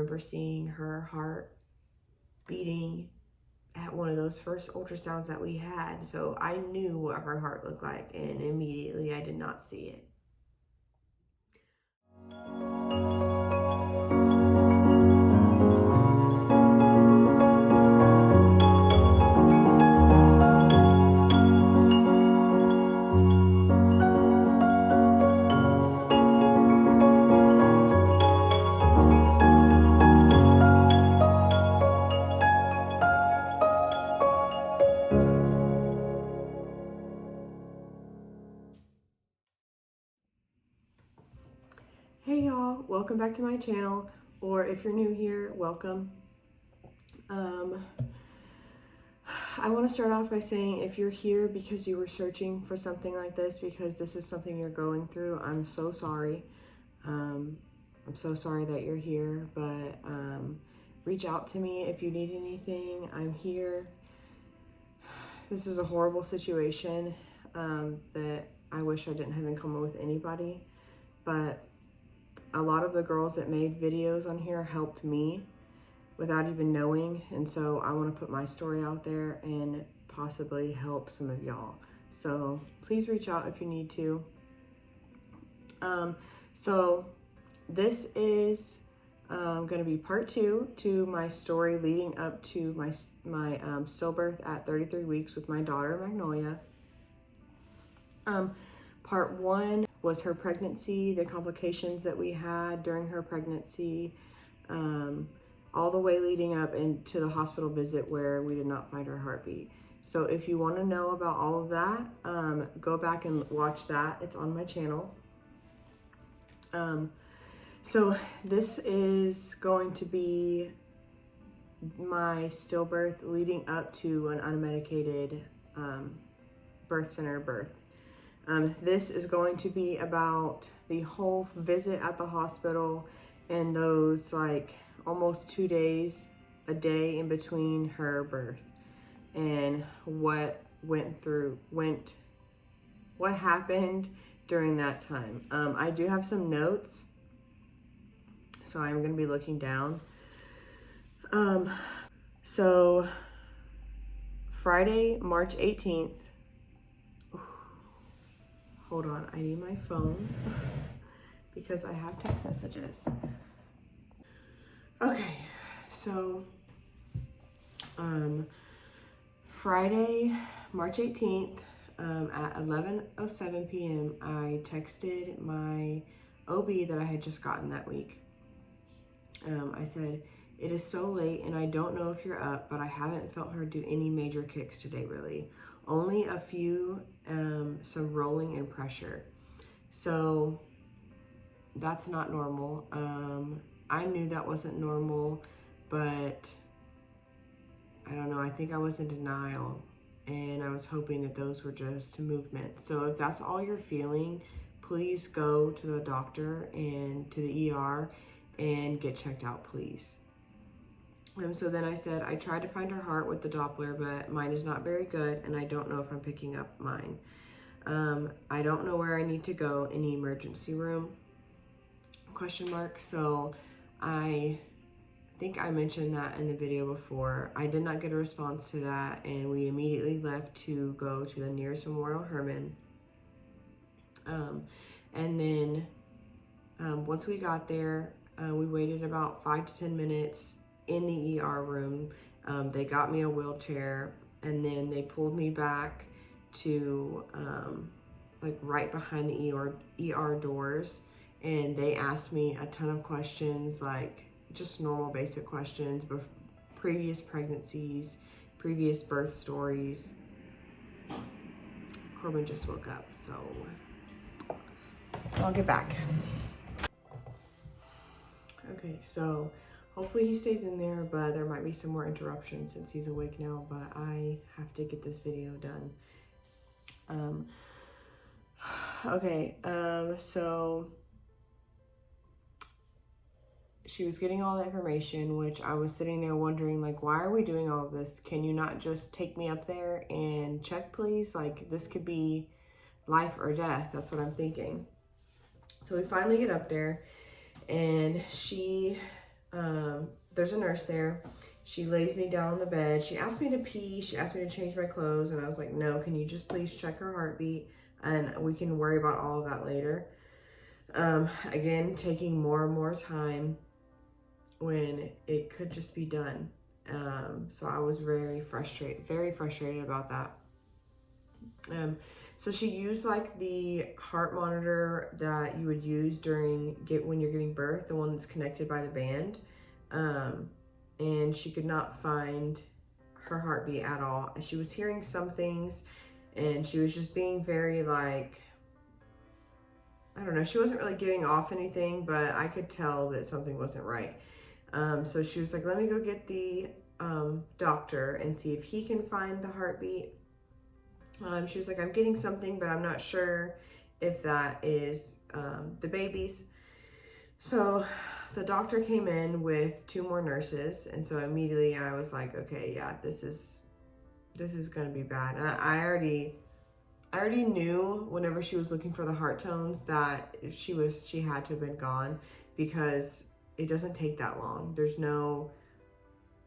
remember seeing her heart beating at one of those first ultrasounds that we had. So I knew what her heart looked like, and immediately I did not see it. Hey y'all, welcome back to my channel, or if you're new here, welcome. I want to start off by saying if you're here because you were searching for something like this, because this is something you're going through, I'm so sorry. I'm so sorry that you're here, but reach out to me if you need anything. I'm here. This is a horrible situation that I wish I didn't have in common with anybody, but a lot of the girls that made videos on here helped me without even knowing, and so I want to put my story out there and possibly help some of y'all. So please reach out if you need to. So this is going to be part 2 to my story leading up to my stillbirth at 33 weeks with my daughter Magnolia. Part 1 was her pregnancy, the complications that we had during her pregnancy, all the way leading up into the hospital visit where we did not find her heartbeat. So if you want to know about all of that, go back and watch that. It's on my channel. So this is going to be my stillbirth leading up to an unmedicated birth center birth. This is going to be about the whole visit at the hospital and those like almost 2 days, a day in between her birth, and what happened during that time. I do have some notes, so I'm going to be looking down. So Friday, March 18th, hold on, I need my phone because I have text messages. Okay, so Friday, March 18th, at 11:07 p.m., I texted my OB that I had just gotten that week. I said, "It is so late and I don't know if you're up, but I haven't felt her do any major kicks today, really. Only a few, some rolling and pressure." So that's not normal. I knew that wasn't normal, but I don't know, I think I was in denial and I was hoping that those were just movements. So if that's all you're feeling, please go to the doctor and to the ER and get checked out, please. So then I said, I tried to find her heart with the Doppler, but mine is not very good and I don't know if I'm picking up mine. I don't know where I need to go in the emergency room, ? So I think I mentioned that in the video before. I did not get a response to that, and we immediately left to go to the nearest Memorial Hermann. And then once we got there, we waited about 5 to 10 minutes in the ER room. They got me a wheelchair, and then they pulled me back to like right behind the ER doors, and they asked me a ton of questions, like just normal basic questions, but previous pregnancies, previous birth stories. Corbin just woke up, so I'll get back. Okay, so hopefully he stays in there, but there might be some more interruptions since he's awake now, but I have to get this video done. Okay, so she was getting all the information, which I was sitting there wondering, like, why are we doing all of this? Can you not just take me up there and check, please? Like, this could be life or death. That's what I'm thinking. So we finally get up there, and she there's a nurse there. She lays me down on the bed. She asked me to pee. She asked me to change my clothes. And I was like, no, can you just please check her heartbeat? And we can worry about all of that later. Again, taking more and more time when it could just be done. So I was very frustrated about that. So she used like the heart monitor that you would use when you're giving birth, the one that's connected by the band. And she could not find her heartbeat at all. She was hearing some things, and she was just being very like, I don't know, she wasn't really giving off anything, but I could tell that something wasn't right. So she was like, let me go get the doctor and see if he can find the heartbeat. She was like, I'm getting something, but I'm not sure if that is the baby's. So the doctor came in with 2 more nurses, and so immediately I was like, okay, yeah, this is gonna be bad. And I already knew whenever she was looking for the heart tones that she had to have been gone, because it doesn't take that long. There's no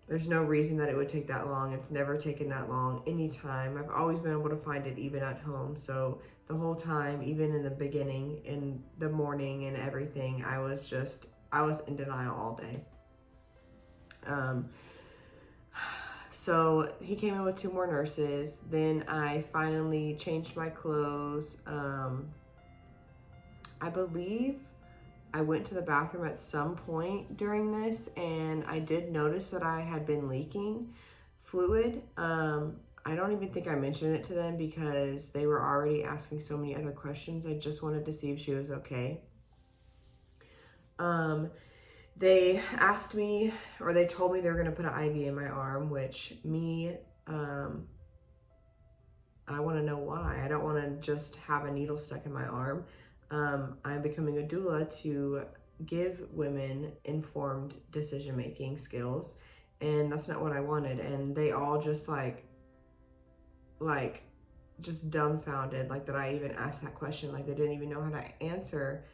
reason that it would take that long. It's never taken that long anytime. I've always been able to find it even at home. So the whole time, even in the beginning, in the morning and everything, I was in denial all day. So he came in with 2 more nurses. Then I finally changed my clothes. I believe I went to the bathroom at some point during this, and I did notice that I had been leaking fluid. I don't even think I mentioned it to them because they were already asking so many other questions. I just wanted to see if she was okay. They asked me, or they told me they were going to put an IV in my arm, which I want to know why. I don't want to just have a needle stuck in my arm. I'm becoming a doula to give women informed decision-making skills, and that's not what I wanted. And they all just just dumbfounded, like that I even asked that question. Like they didn't even know how to answer,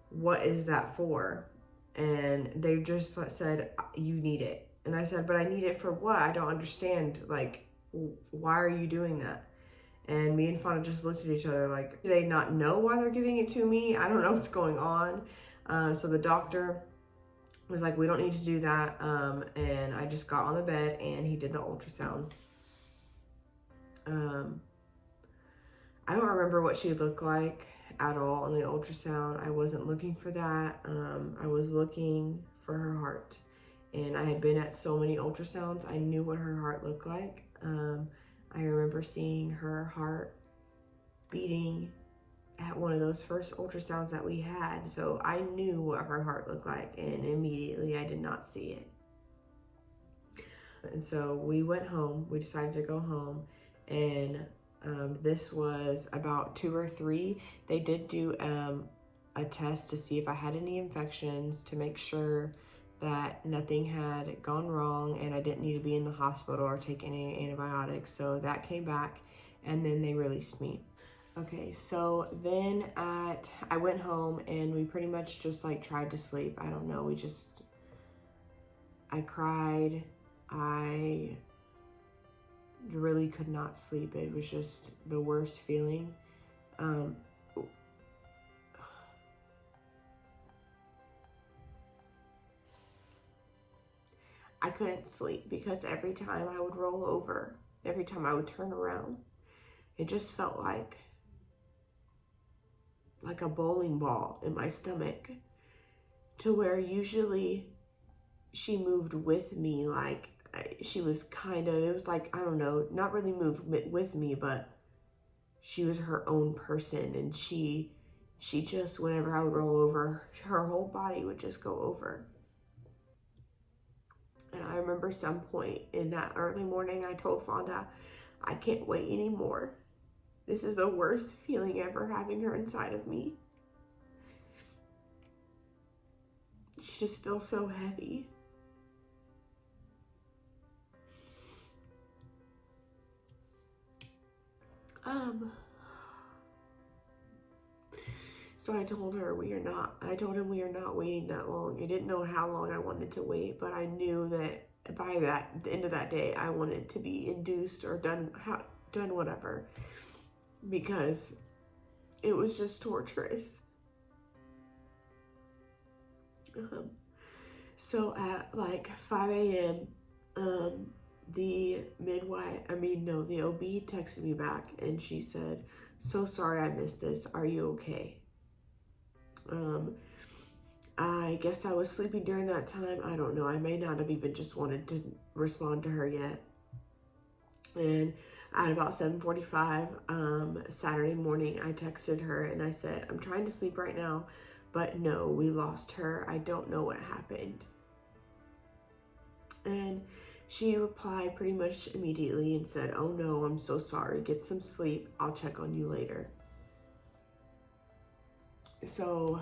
what is that for? And they just said, you need it. And I said, but I need it for what? I don't understand. Like, why are you doing that? And me and Fauna just looked at each other like, do they not know why they're giving it to me? I don't know what's going on. So the doctor was like, we don't need to do that. And I just got on the bed and he did the ultrasound. I don't remember what she looked like at all on the ultrasound. I wasn't looking for that. I was looking for her heart. And I had been at so many ultrasounds, I knew what her heart looked like. I remember seeing her heart beating at one of those first ultrasounds that we had. So I knew what her heart looked like, and immediately I did not see it. And so we went home. We decided to go home, and this was about 2 or 3. They did do a test to see if I had any infections, to make sure that nothing had gone wrong and I didn't need to be in the hospital or take any antibiotics. So that came back, and then they released me. Okay, so then I went home and we pretty much just like tried to sleep. I don't know, I cried. I really could not sleep. It was just the worst feeling. I couldn't sleep because every time I would roll over, every time I would turn around, it just felt like a bowling ball in my stomach, to where usually she moved with me. Like she was it was like, I don't know, not really moved with me, but she was her own person. And she just, whenever I would roll over, her whole body would just go over. And I remember some point in that early morning, I told Fonda, I can't wait anymore. This is the worst feeling ever, having her inside of me. She just feels so heavy. So I told him we are not waiting that long. I didn't know how long I wanted to wait, but I knew that by the end of that day, I wanted to be induced or done whatever, because it was just torturous. So at like 5 a.m., the OB texted me back and she said, "So sorry I missed this. Are you okay?" I guess I was sleeping during that time. I don't know. I may not have even just wanted to respond to her yet. And at about 7:45 Saturday morning, I texted her and I said, "I'm trying to sleep right now, but no, we lost her. I don't know what happened." And she replied pretty much immediately and said, "Oh no, I'm so sorry. Get some sleep. I'll check on you later." So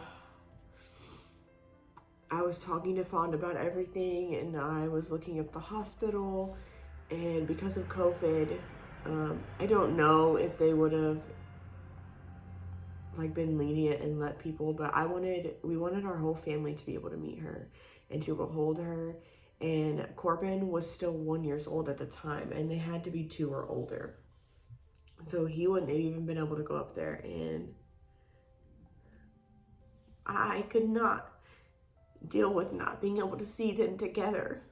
I was talking to Fawn about everything, and I was looking up the hospital, and because of COVID, I don't know if they would have like been lenient and let people, but we wanted our whole family to be able to meet her and to be able to hold her. And Corbin was still 1 year old at the time, and they had to be 2 or older. So he wouldn't have even been able to go up there, and I could not deal with not being able to see them together.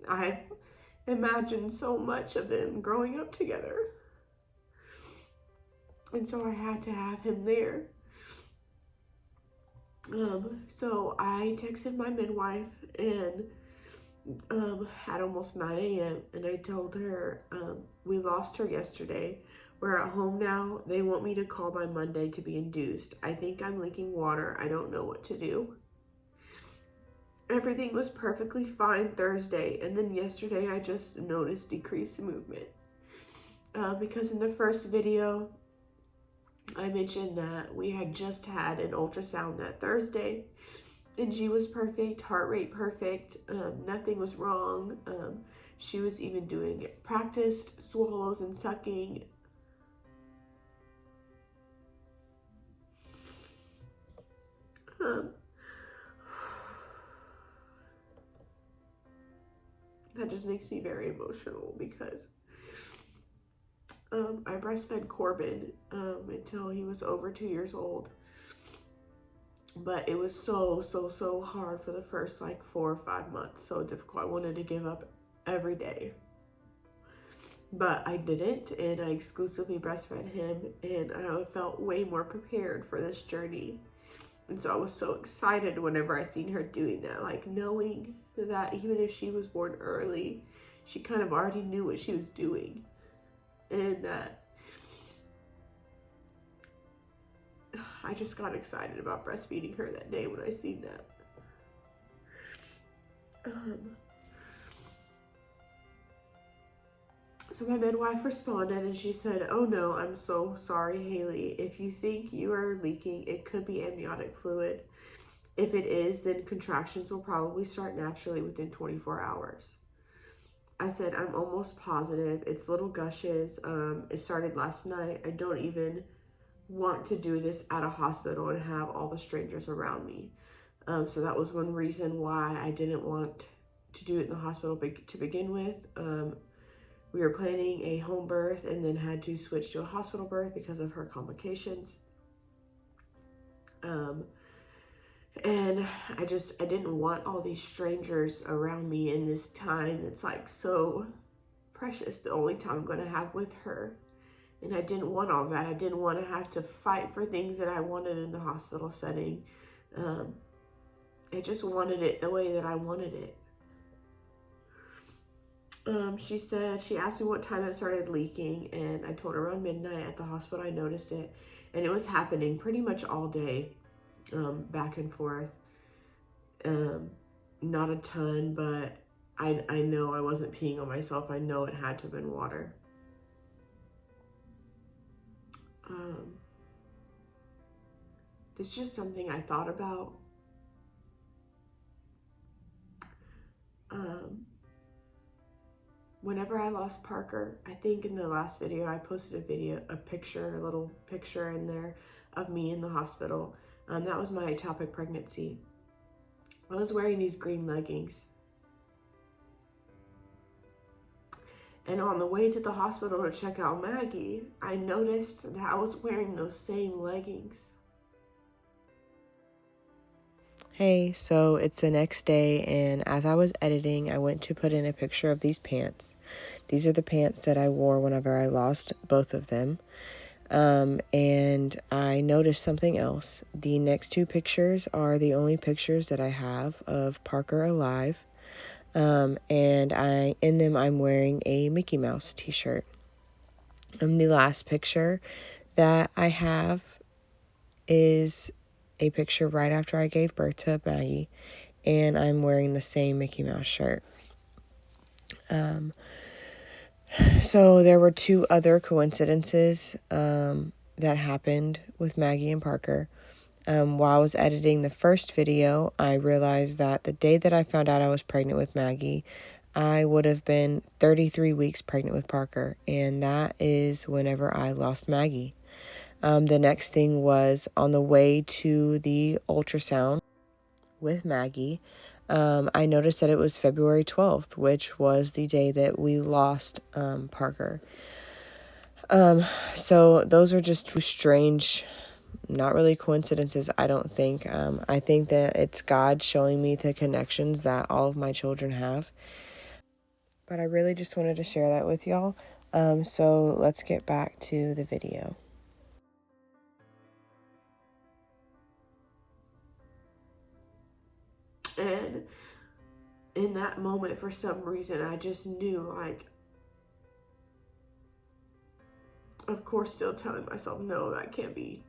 I've imagined so much of them growing up together. And so I had to have him there. So I texted my midwife and at almost 9 a.m. and I told her, we lost her yesterday. We're at home now. They want me to call by Monday to be induced. I think I'm leaking water. I don't know what to do. Everything was perfectly fine Thursday, and then yesterday I just noticed decreased movement. Because in the first video, I mentioned that we had just had an ultrasound that Thursday, and she was perfect, heart rate perfect, nothing was wrong. She was even doing practiced swallows and sucking. That just makes me very emotional because I breastfed Corbin until he was over 2 years old. But it was so hard for the first like 4 or 5 months. So difficult. I wanted to give up every day. But I didn't, and I exclusively breastfed him, and I felt way more prepared for this journey. And so I was so excited whenever I seen her doing that, like knowing that even if she was born early, she kind of already knew what she was doing. And that I just got excited about breastfeeding her that day when I seen that. So my midwife responded and she said, "Oh no, I'm so sorry, Haley. If you think you are leaking, it could be amniotic fluid. If it is, then contractions will probably start naturally within 24 hours. I said, "I'm almost positive. It's little gushes. It started last night. I don't even want to do this at a hospital and have all the strangers around me." So that was one reason why I didn't want to do it in the hospital to begin with. We were planning a home birth and then had to switch to a hospital birth because of her complications. And I didn't want all these strangers around me in this time. It's like so precious, the only time I'm going to have with her. And I didn't want all that. I didn't want to have to fight for things that I wanted in the hospital setting. I just wanted it the way that I wanted it. She asked me what time it started leaking, and I told her around midnight at the hospital I noticed it. And it was happening pretty much all day, back and forth. Not a ton, but I know I wasn't peeing on myself. I know it had to have been water. This is just something I thought about. Whenever I lost Parker, I think in the last video I posted a little picture in there of me in the hospital. That was my ectopic pregnancy. I was wearing these green leggings. And on the way to the hospital to check out Maggie, I noticed that I was wearing those same leggings. Hey, so it's the next day, and as I was editing, I went to put in a picture of these pants. These are the pants that I wore whenever I lost both of them. And I noticed something else. The next two pictures are the only pictures that I have of Parker alive. And in them I'm wearing a Mickey Mouse t-shirt. The last picture that I have is a picture right after I gave birth to Maggie, and I'm wearing the same Mickey Mouse shirt. So there were two other coincidences that happened with Maggie and Parker. While I was editing the first video, I realized that the day that I found out I was pregnant with Maggie, I would have been 33 weeks pregnant with Parker, and that is whenever I lost Maggie. The next thing was on the way to the ultrasound with Maggie, I noticed that it was February 12th, which was the day that we lost Parker. So those are just two strange, not really coincidences, I don't think. I think that it's God showing me the connections that all of my children have. But I really just wanted to share that with y'all. So let's get back to the video. And in that moment, for some reason, I just knew, like, of course, still telling myself, no, that can't be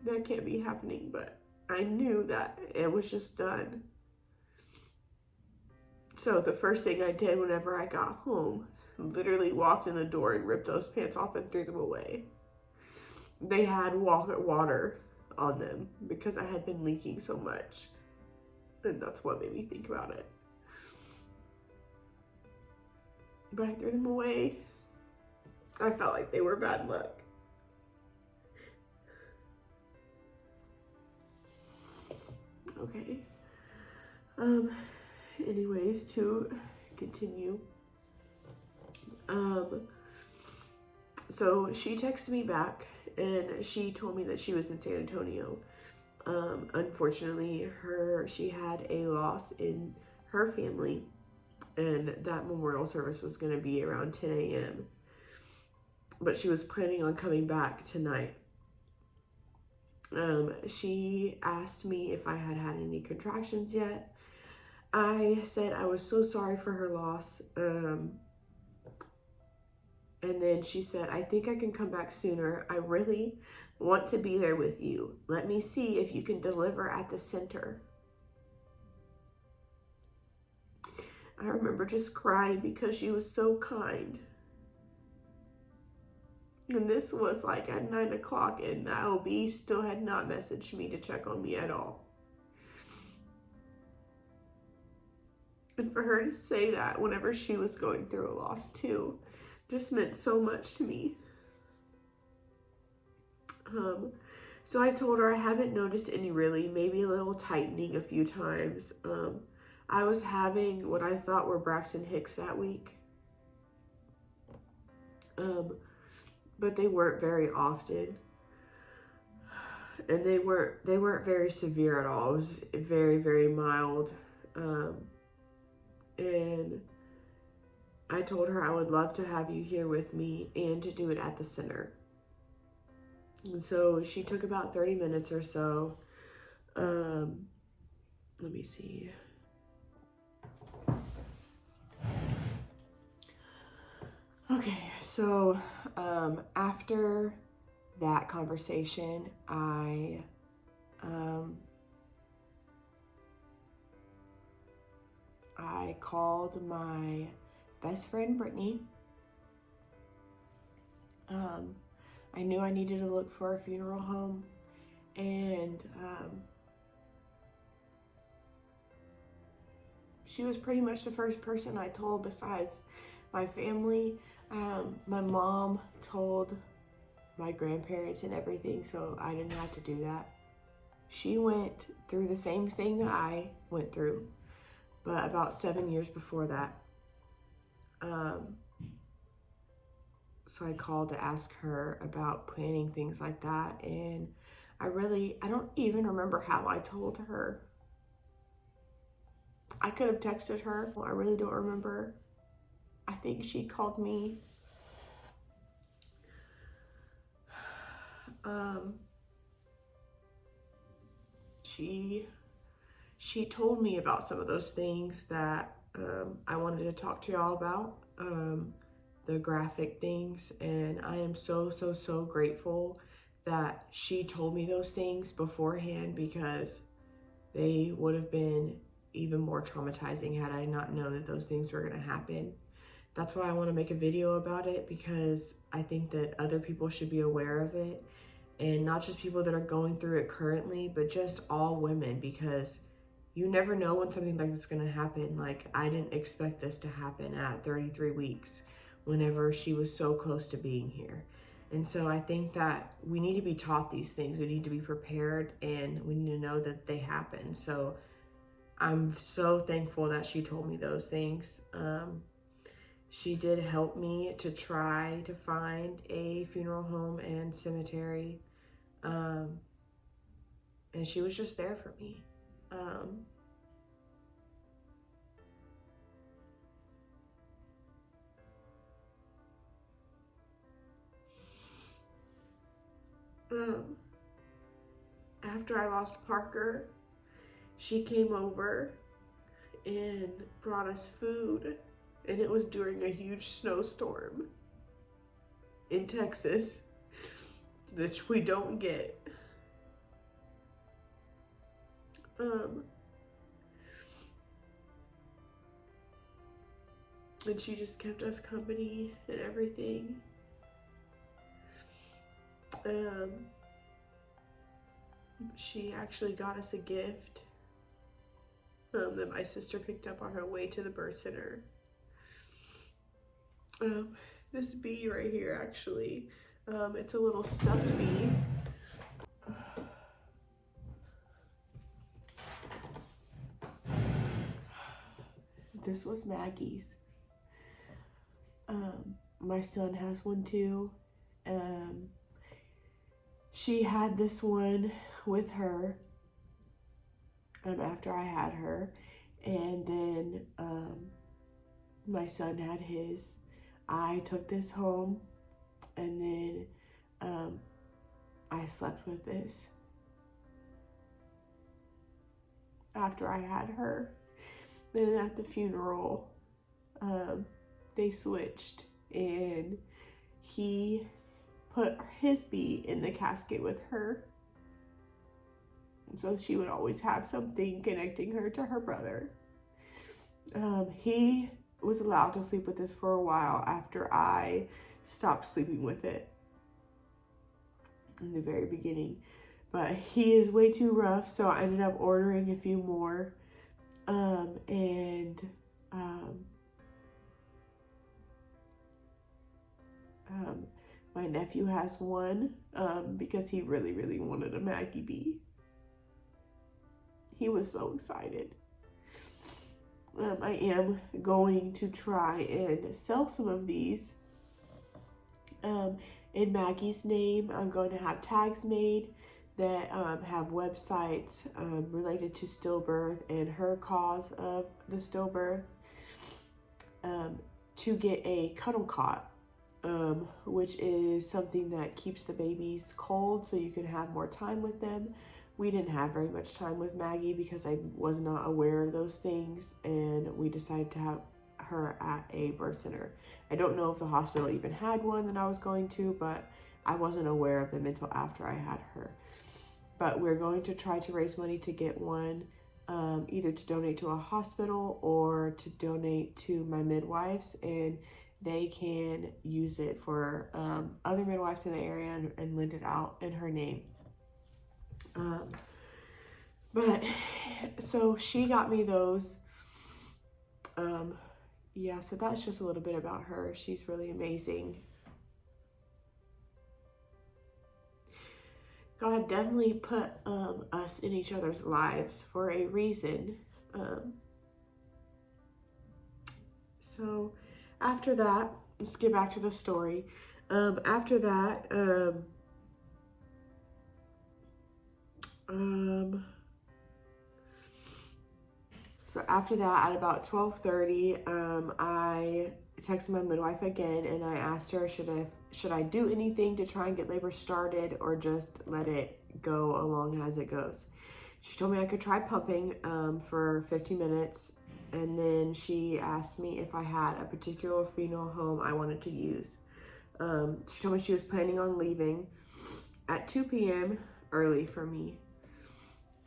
happening. But I knew that it was just done. So the first thing I did whenever I got home, literally walked in the door and ripped those pants off and threw them away. They had water on them because I had been leaking so much. And that's what made me think about it. But I threw them away. I felt like they were bad luck. Okay. Anyways, to continue. So she texted me back and she told me that she was in San Antonio. Unfortunately, she had a loss in her family, and that memorial service was going to be around 10 a.m. But she was planning on coming back tonight. She asked me if I had had any contractions yet. I said I was so sorry for her loss. And then she said, I think I can come back sooner. I really want to be there with you. Let me see if you can deliver at the center. I remember just crying because she was so kind. And this was like at 9 o'clock and the OB still had not messaged me to check on me at all. And for her to say that whenever she was going through a loss too, just meant so much to me. So I told her I haven't noticed any really, maybe a little tightening a few times. I was having what I thought were Braxton Hicks that week. But they weren't very often. And they weren't very severe at all. It was very, very mild. And I told her I would love to have you here with me and to do it at the center. And so she took about 30 minutes or so. Let me see. Okay, so after that conversation, I called my best friend, Brittany. I knew I needed to look for a funeral home, and she was pretty much the first person I told besides my family. My mom told my grandparents and everything, so I didn't have to do that. She went through the same thing that I went through, but about 7 years before that. So I called to ask her about planning things like that, and I don't even remember how I told her. I could have texted her. I really don't remember. I think she called me. She told me about some of those things that I wanted to talk to y'all about, the graphic things, and I am so grateful that she told me those things beforehand, because they would have been even more traumatizing had I not known that those things were going to happen. That's why I want to make a video about it, because I think that other people should be aware of it, and not just people that are going through it currently, but just all women, because you never know when something like this is going to happen. Like, I didn't expect this to happen at 33 weeks whenever she was so close to being here. And so I think that we need to be taught these things. We need to be prepared, and we need to know that they happen. So I'm so thankful that she told me those things. She did help me to try to find a funeral home and cemetery. And she was just there for me. After I lost Parker, she came over and brought us food, and it was during a huge snowstorm in Texas, which we don't get. And she just kept us company and everything. She actually got us a gift that my sister picked up on her way to the birth center. This bee right here, actually, it's a little stuffed bee. This was Maggie's. My son has one too. She had this one with her after I had her, and then my son had his. I took this home, and then I slept with this after I had her. Then at the funeral, they switched, and he put his bee in the casket with her. And so she would always have something connecting her to her brother. He was allowed to sleep with this for a while after I stopped sleeping with it in the very beginning. But he is way too rough, so I ended up ordering a few more. My nephew has one because he really wanted a Maggie bee. He was so excited. I am going to try and sell some of these in Maggie's name. I'm going to have tags made that have websites related to stillbirth and her cause of the stillbirth, to get a cuddle cot, which is something that keeps the babies cold so you can have more time with them. We didn't have very much time with Maggie because I was not aware of those things, and we decided to have her at a birth center. I don't know if the hospital even had one that I was going to, but I wasn't aware of them until after I had her. But we're going to try to raise money to get one, either to donate to a hospital or to donate to my midwives, and they can use it for other midwives in the area and lend it out in her name. But so she got me those. Yeah, so that's just a little bit about her. She's really amazing. God definitely put us in each other's lives for a reason. So after that, let's get back to the story. After that, so after that, at about 12:30, I texted my midwife again, and I asked her, should I do anything to try and get labor started, or just let it go along as it goes? She told me I could try pumping for 15 minutes, and then she asked me if I had a particular funeral home I wanted to use. She told me she was planning on leaving at 2 p.m. early for me,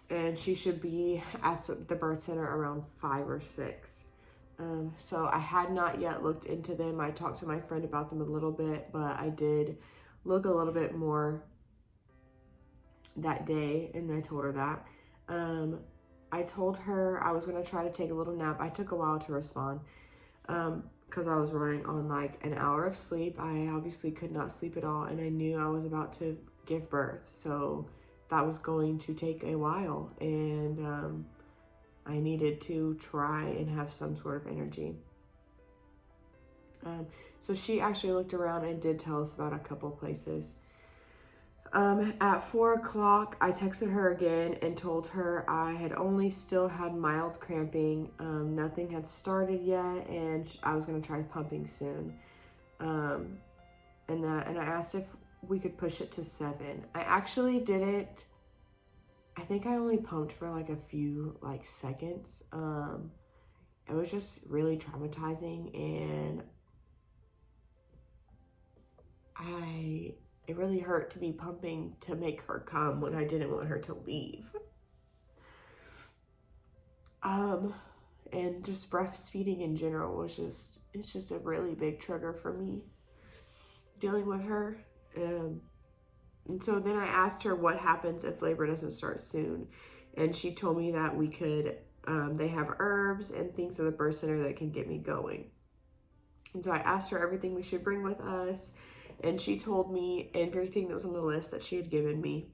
and she should be at the birth center around 5 or 6. So I had not yet looked into them. I talked to my friend about them a little bit, but I did look a little bit more that day, and I told her that. I told her I was going to try to take a little nap. I took a while to respond because I was running on like an hour of sleep. I obviously could not sleep at all, and I knew I was about to give birth. So that was going to take a while, and I needed to try and have some sort of energy. So she actually looked around and did tell us about a couple places. At 4 o'clock, I texted her again and told her I had only still had mild cramping. Nothing had started yet, and I was going to try pumping soon. And I asked if we could push it to 7. I actually didn't. I think I only pumped for like a few seconds. It was just really traumatizing, and it really hurt to be pumping to make her come when I didn't want her to leave. And just breastfeeding in general was it's just a really big trigger for me dealing with her. And so then I asked her what happens if labor doesn't start soon. And she told me that we could, they have herbs and things at the birth center that can get me going. And so I asked her everything we should bring with us. And she told me everything that was on the list that she had given me.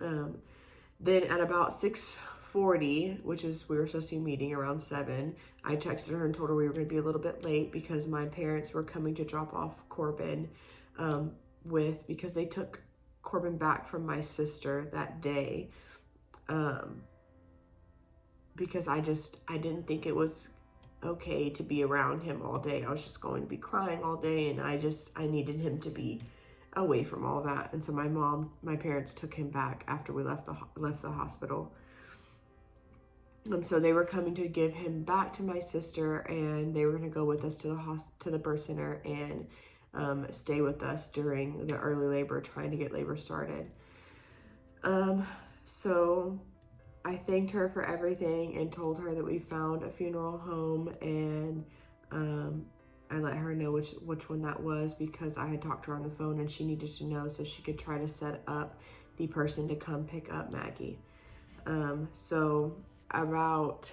Then at about 6:40, which is, we were supposed to be meeting around 7, I texted her and told her we were going to be a little bit late because my parents were coming to drop off Corbin because they took Corbin back from my sister that day. Because I didn't think it was okay to be around him all day. I was just going to be crying all day, and I needed him to be away from all that. And so my parents took him back after we left the hospital. So they were coming to give him back to my sister, and they were going to go with us to the birth center and stay with us during the early labor, trying to get labor started. So I thanked her for everything and told her that we found a funeral home, and I let her know which one that was because I had talked to her on the phone and she needed to know so she could try to set up the person to come pick up Maggie. So about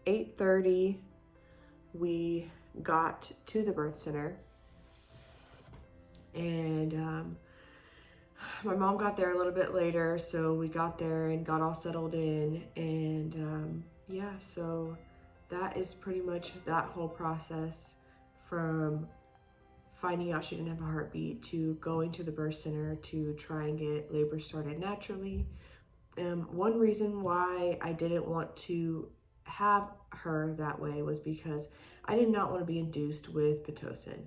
8:30, we got to the birth center, and my mom got there a little bit later, so we got there and got all settled in, and yeah, so that is pretty much that whole process from finding out she didn't have a heartbeat to going to the birth center to try and get labor started naturally. One reason why I didn't want to have her that way was because I did not want to be induced with Pitocin.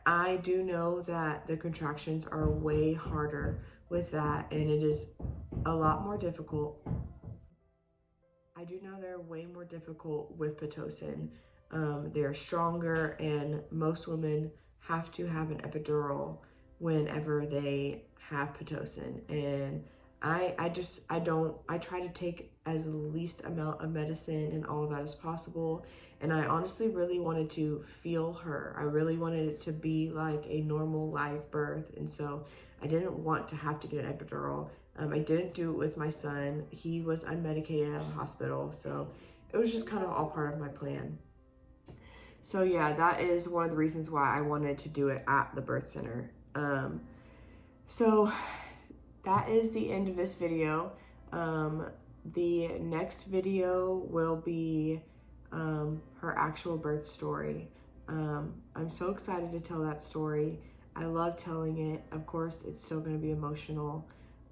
I do know that the contractions are way harder with that, and it is a lot more difficult. I do know they're way more difficult with Pitocin. They're stronger, and most women have to have an epidural whenever they have Pitocin. And I try to take as least amount of medicine and all of that as possible. And I honestly really wanted to feel her. I really wanted it to be like a normal live birth. And so I didn't want to have to get an epidural. I didn't do it with my son. He was unmedicated at the hospital. So it was just kind of all part of my plan. So yeah, that is one of the reasons why I wanted to do it at the birth center. So that is the end of this video. The next video will be her actual birth story. I'm so excited to tell that story. I love telling it. Of course, it's still going to be emotional,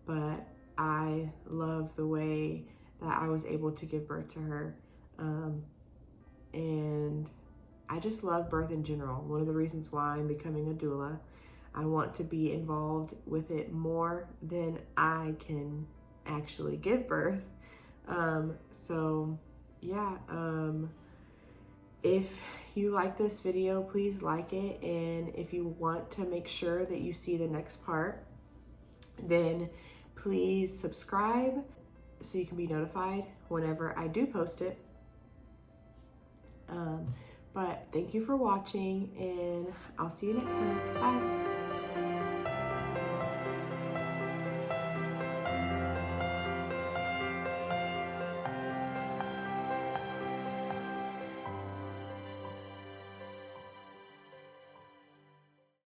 but I love the way that I was able to give birth to her. And I just love birth in general. One of the reasons why I'm becoming a doula. I want to be involved with it more than I can actually give birth. So yeah, if you like this video, please like it. And if you want to make sure that you see the next part, then please subscribe so you can be notified whenever I do post it. But thank you for watching, and I'll see you next time. Bye.